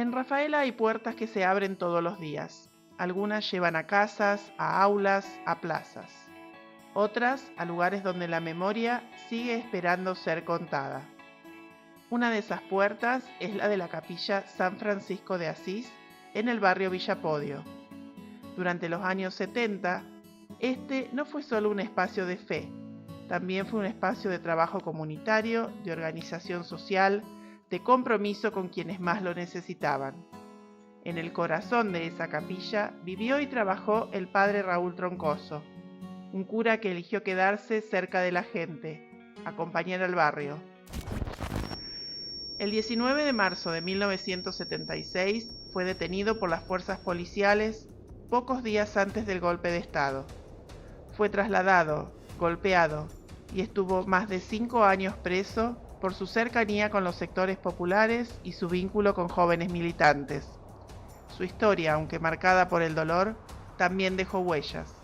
En Rafaela hay puertas que se abren todos los días. Algunas llevan a casas, a aulas, a plazas. Otras a lugares donde la memoria sigue esperando ser contada. Una de esas puertas es la de la capilla San Francisco de Asís, en el barrio Villapodio. Durante los años 70, este no fue solo un espacio de fe, también fue un espacio de trabajo comunitario, de organización social, de compromiso con quienes más lo necesitaban. En el corazón de esa capilla vivió y trabajó el padre Raúl Troncoso, un cura que eligió quedarse cerca de la gente, acompañar al barrio. El 19 de marzo de 1976 fue detenido por las fuerzas policiales pocos días antes del golpe de Estado. Fue trasladado, golpeado y estuvo más de 5 años preso por su cercanía con los sectores populares y su vínculo con jóvenes militantes. Su historia, aunque marcada por el dolor, también dejó huellas.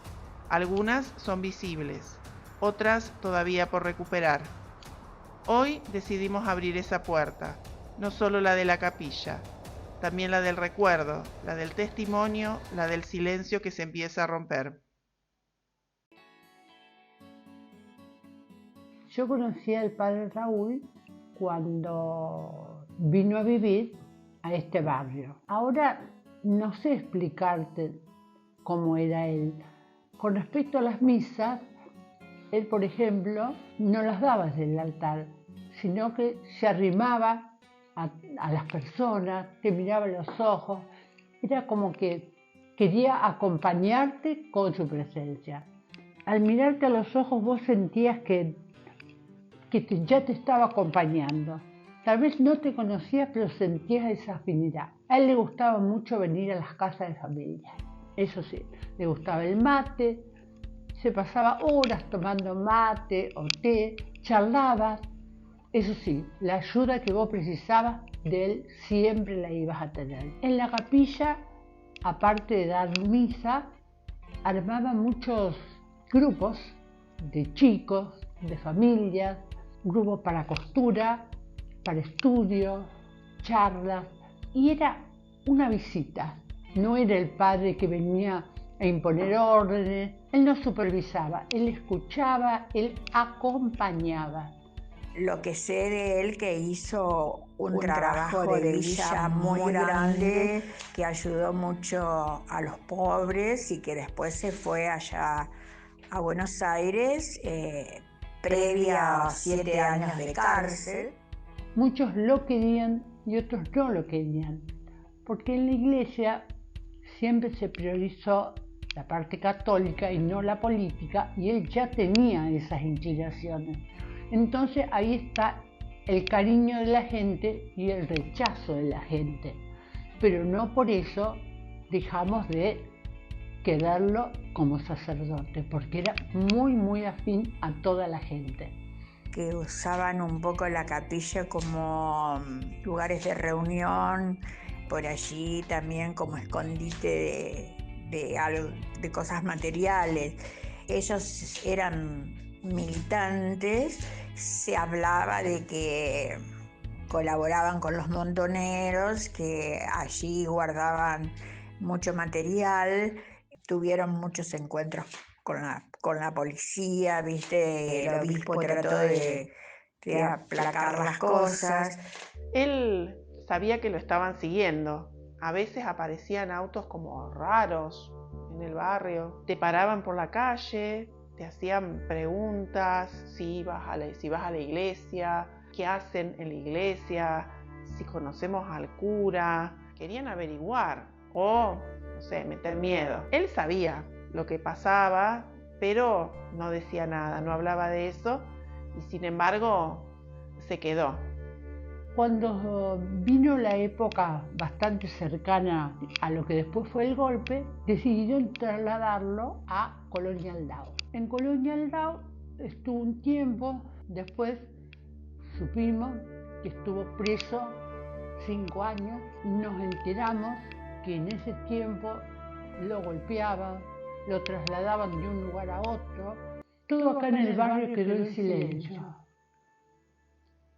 Algunas son visibles, otras todavía por recuperar. Hoy decidimos abrir esa puerta, no solo la de la capilla, también la del recuerdo, la del testimonio, la del silencio que se empieza a romper. Yo conocí al padre Raúl cuando vino a vivir a este barrio. Ahora no sé explicarte cómo era él. Con respecto a las misas, él, por ejemplo, no las daba desde el altar, sino que se arrimaba a las personas, te miraba a los ojos. Era como que quería acompañarte con su presencia. Al mirarte a los ojos vos sentías que ya te estaba acompañando. Tal vez no te conocías, pero sentías esa afinidad. A él le gustaba mucho venir a las casas de familia. Eso sí, le gustaba el mate, se pasaba horas tomando mate o té, charlaba. Eso sí, la ayuda que vos precisabas de él siempre la ibas a tener. En la capilla, aparte de dar misa, armaba muchos grupos de chicos, de familias, grupos para costura, para estudios, charlas, y era una visita. No era el padre que venía a imponer órdenes, él no supervisaba, él escuchaba, él acompañaba. Lo que sé de él, que hizo un trabajo de villa muy grande, que ayudó mucho a los pobres y que después se fue allá a Buenos Aires, previa a 7 años de cárcel. Muchos lo querían y otros no lo querían, porque en la iglesia siempre se priorizó la parte católica y no la política, y él ya tenía esas inclinaciones. Entonces ahí está el cariño de la gente y el rechazo de la gente, pero no por eso dejamos de quererlo como sacerdote, porque era muy afín a toda la gente. Que usaban un poco la capilla como lugares de reunión, por allí también como escondite de cosas materiales. Ellos eran militantes, se hablaba de que colaboraban con los montoneros, que allí guardaban mucho material, tuvieron muchos encuentros con la policía, ¿viste? El obispo trató de aplacar las cosas. Él sabía que lo estaban siguiendo. A veces aparecían autos como raros en el barrio. Te paraban por la calle, te hacían preguntas si vas a la iglesia, qué hacen en la iglesia, si conocemos al cura. Querían averiguar o, no sé, meter miedo. Él sabía lo que pasaba, pero no decía nada, no hablaba de eso y sin embargo se quedó. Cuando vino la época bastante cercana a lo que después fue el golpe, decidieron trasladarlo a Colonia Aldao. En Colonia Aldao estuvo un tiempo, después supimos que estuvo preso 5 años. Nos enteramos que en ese tiempo lo golpeaban, lo trasladaban de un lugar a otro. Todo acá en el barrio quedó en silencio.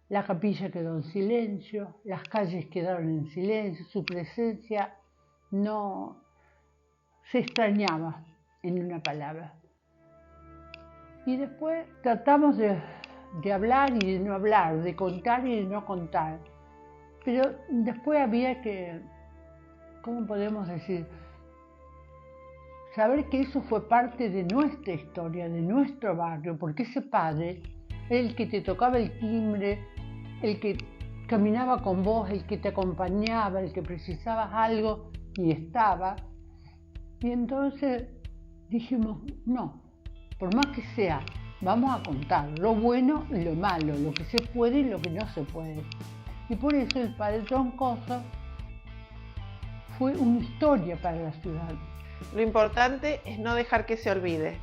La capilla quedó en silencio, las calles quedaron en silencio, su presencia no se extrañaba, en una palabra. Y después tratamos de hablar y de no hablar, de contar y de no contar. Pero después había que, ¿cómo podemos decir? Saber que eso fue parte de nuestra historia, de nuestro barrio, porque ese padre era el que te tocaba el timbre, el que caminaba con vos, el que te acompañaba, el que precisabas algo y estaba. Y entonces dijimos, no, por más que sea, vamos a contar lo bueno y lo malo, lo que se puede y lo que no se puede. Y por eso el padre Troncoso fue una historia para la ciudad. Lo importante es no dejar que se olvide,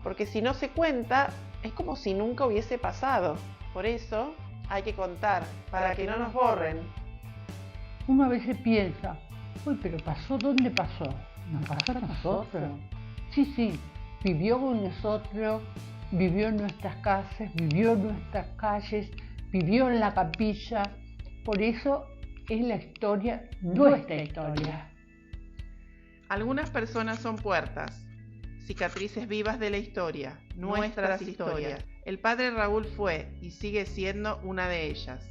porque si no se cuenta, es como si nunca hubiese pasado. Por eso hay que contar, para que no nos borren. Uno a veces piensa, uy, pero pasó, ¿dónde pasó? ¿Nos pasó a nosotros? Sí, vivió con nosotros, vivió en nuestras casas, vivió en nuestras calles, vivió en la capilla. Por eso es la historia, nuestra historia. Algunas personas son puertas, cicatrices vivas de la historia, nuestras historias. El padre Raúl fue y sigue siendo una de ellas.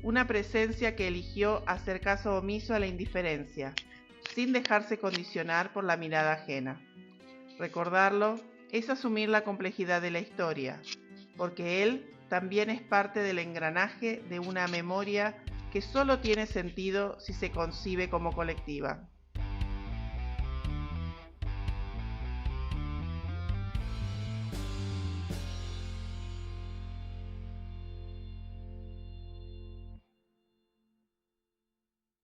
Una presencia que eligió hacer caso omiso a la indiferencia, sin dejarse condicionar por la mirada ajena. Recordarlo es asumir la complejidad de la historia, porque él también es parte del engranaje de una memoria que solo tiene sentido si se concibe como colectiva.